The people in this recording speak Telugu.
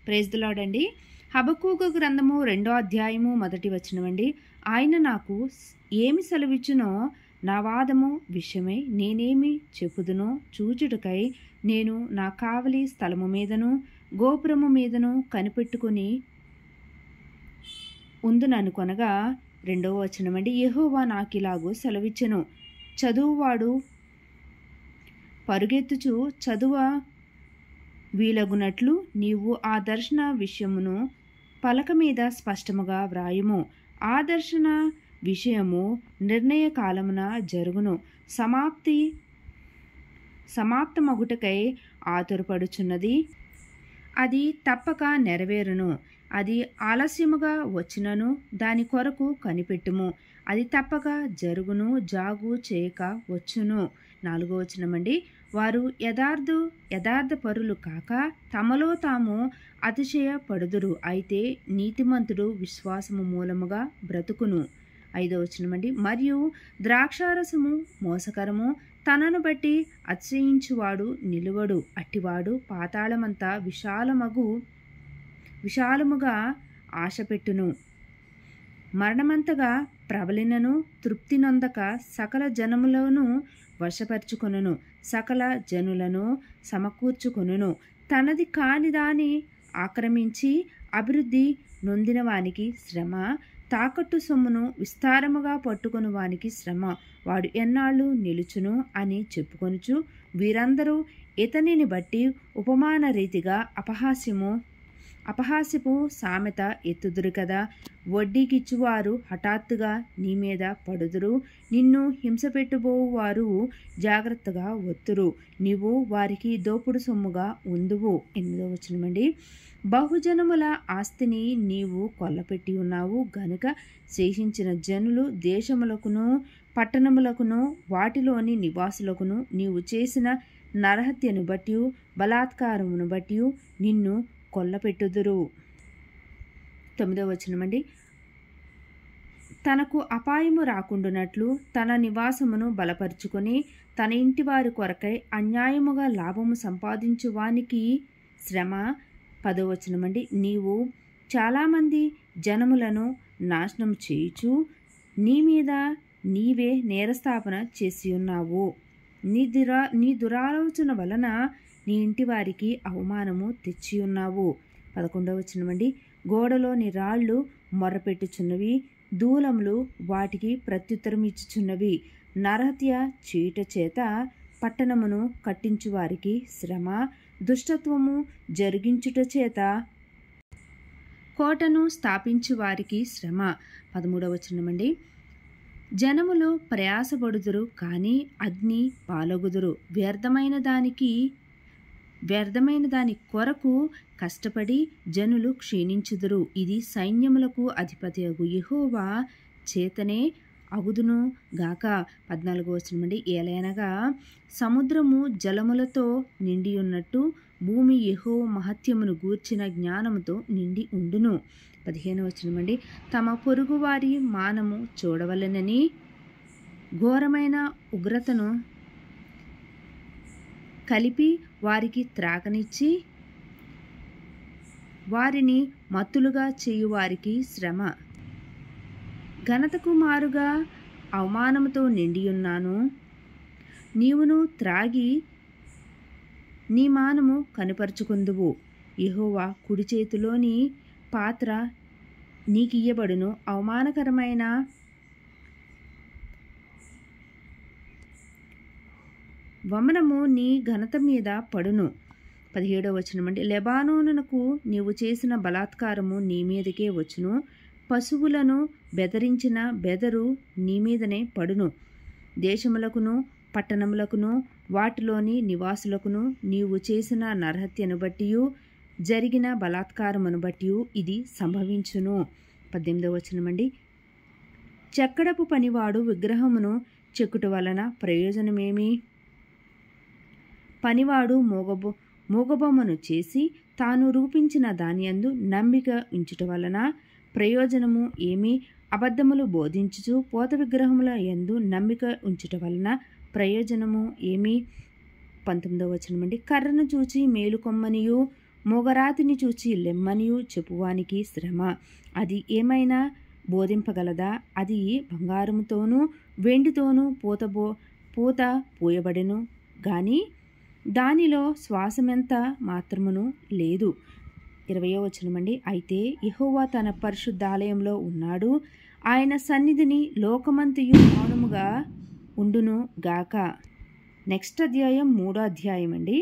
ప్రైజ్ ది లార్డ్ అండి. హబక్కూకు గ్రంథము 2వ అధ్యాయము 1వ వచనమండి. ఆయన నాకు ఏమి సెలవిచ్చునో నా వాదము విషయమై నేనేమి చెప్పుదునో చూచుటకై నేను నా కావలి స్థలము మీదను గోపురము మీదను కనిపెట్టుకుని ఉందుననుకొనగా 2వ వచనమండి. యెహోవా నాకిలాగు సెలవిచ్చెను, చదువువాడు పరుగెత్తుచు చదువ వీలగునట్లు నీవు ఆ దర్శన విషయమును పలక మీద స్పష్టముగా వ్రాయుము. ఆ దర్శన విషయము నిర్ణయ కాలమున జరుగును, సమాప్తమగుటకై ఆతురపడుచున్నది. అది తప్పక నెరవేరును. అది ఆలస్యముగా వచ్చినను దాని కొరకు కనిపెట్టుము. అది తప్పక జరుగును, జాగు చేయక వచ్చును. 4వ వచనమండి. వారు యథార్థ పరులు కాక తమలో తాము అతిశయపడుదురు, అయితే నీతిమంతుడు విశ్వాసము మూలముగా బ్రతుకును. 5వ వచనమండి. మరియు ద్రాక్షారసము మోసకరము, తనను బట్టి అతిశయించువాడు నిలువడు, అట్టివాడు పాతాళమంతా విశాలముగా ఆశపెట్టును. మరణమంతగా ప్రబలినను తృప్తి నొందక సకల జనములను వశపరుచుకొనును, సకల జనులను సమకూర్చుకొనును. తనది కాని దాని ఆక్రమించి అభివృద్ధి నొందిన వానికి శ్రమ, తాకట్టు సొమ్మును విస్తారముగా పట్టుకొను వానికి శ్రమ. వాడు ఎన్నాళ్ళు నిలుచును అని చెప్పుకొనుచు వీరందరూ ఇతనిని బట్టి ఉపమాన రీతిగా అపహాస్యపు సామెత ఎత్తుదురు కదా. వడ్డీకిచ్చువారు హఠాత్తుగా నీ మీద పడుదురు, నిన్ను హింసపెట్టుబోవారు జాగ్రత్తగా ఒత్తురు, నీవు వారికి దోపుడు సొమ్ముగా ఉందువు. 8వ వచనమండి. బహుజనముల ఆస్తిని నీవు కొల్లపెట్టి ఉన్నావు గనుక శేషించిన జనులు దేశములకును పట్టణములకును వాటిలోని నివాసులకును నీవు చేసిన నరహత్యను బట్టి బలాత్కారమును బట్టి నిన్ను కొల్లపెట్టుదురు. 9వ వచనమండి. తనకు అపాయము రాకుండునట్లు తన నివాసమును బలపరుచుకొని తన ఇంటి వారి కొరకై అన్యాయముగా లాభము సంపాదించు వానికి శ్రమ. 10వ వచనమండి. నీవు చాలామంది జనములను నాశనం చేయుచు నీ మీద నీవే నేరస్థాపన చేసి ఉన్నావు. నీ దురాలోచన వలన నీ ఇంటి వారికి అవమానము తెచ్చి ఉన్నావు. 11వ వచనమండి. గోడలోని రాళ్ళు మొర్రపెట్టుచున్నవి, దూలములు వాటికి ప్రత్యుత్తరం ఇచ్చుచున్నవి. నరహత్య చేయుట చేత పట్టణమును కట్టించు వారికి శ్రమ, దుష్టత్వము జరిగించుట చేత కోటను స్థాపించు వారికి శ్రమ. 13వ వచనమండి. జనములు ప్రయాసపడుదురు కానీ అగ్ని పాలగుదురు, వ్యర్థమైన దాని కొరకు కష్టపడి జనులు క్షీణించుదురు. ఇది సైన్యములకు అధిపతియగు యెహోవా చేతనే అగుదును గాక. 14వ వచనమండి. ఏలయనగా సముద్రము జలములతో నిండి ఉన్నట్టు భూమి యెహోవా మహత్యమును గూర్చిన జ్ఞానముతో నిండి ఉండును. 15వ వచనమండి. తమ పొరుగువారి మానము చూడవలెనని ఘోరమైన ఉగ్రతను కలిపి వారికి త్రాగనిచ్చి వారిని మత్తులుగా చేయువారికి శ్రమ. ఘనతకు మారుగా అవమానముతో నిండియున్నాను, నీవును త్రాగి నీ మానము కనుపరుచుకుందువు. యెహోవా కుడి చేతిలోని పాత్ర నీకియ్యబడును, అవమానకరమైన వమనము నీ ఘనత మీద పడును. 17వ వచనమండి. లెబానోనునకు నీవు చేసిన బలాత్కారము నీ మీదకే వచ్చును, పశువులను బెదరించిన బెదరు నీ మీదనే పడును. దేశములకును పట్టణములకును వాటిలోని నివాసులకును నీవు చేసిన నరహత్యను బట్టి జరిగిన బలాత్కారమును బట్టి ఇది సంభవించును. 18వ వచనమండి. చెక్కడపు పనివాడు విగ్రహమును చెక్కుట వలన ప్రయోజనమేమి? పనివాడు మూగబొమ్మను చేసి తాను రూపించిన దానియందు నమ్మిక ఉంచుట వలన ప్రయోజనము ఏమి? అబద్ధములు బోధించుచు పోత విగ్రహముల యందు నమ్మిక ఉంచుట వలన ప్రయోజనము ఏమి? 19వ వచనమండి. కర్రను చూచి మేలుకొమ్మనియు మూగరాతిని చూచి లెమ్మనియు చెప్పువానికి శ్రమ. అది ఏమైనా బోధింపగలదా? అది బంగారముతోనూ వెండితోనూ పూత పూయబడెను గాని దానిలో శ్వాసమెంత మాత్రమును లేదు. 20వ వచనమండి. అయితే యెహోవా తన పరిశుద్ధాలయంలో ఉన్నాడు, ఆయన సన్నిధిని లోకమంతయు మౌనముగా ఉండును గాక. నెక్స్ట్ అధ్యాయం 3వ అధ్యాయం అండి.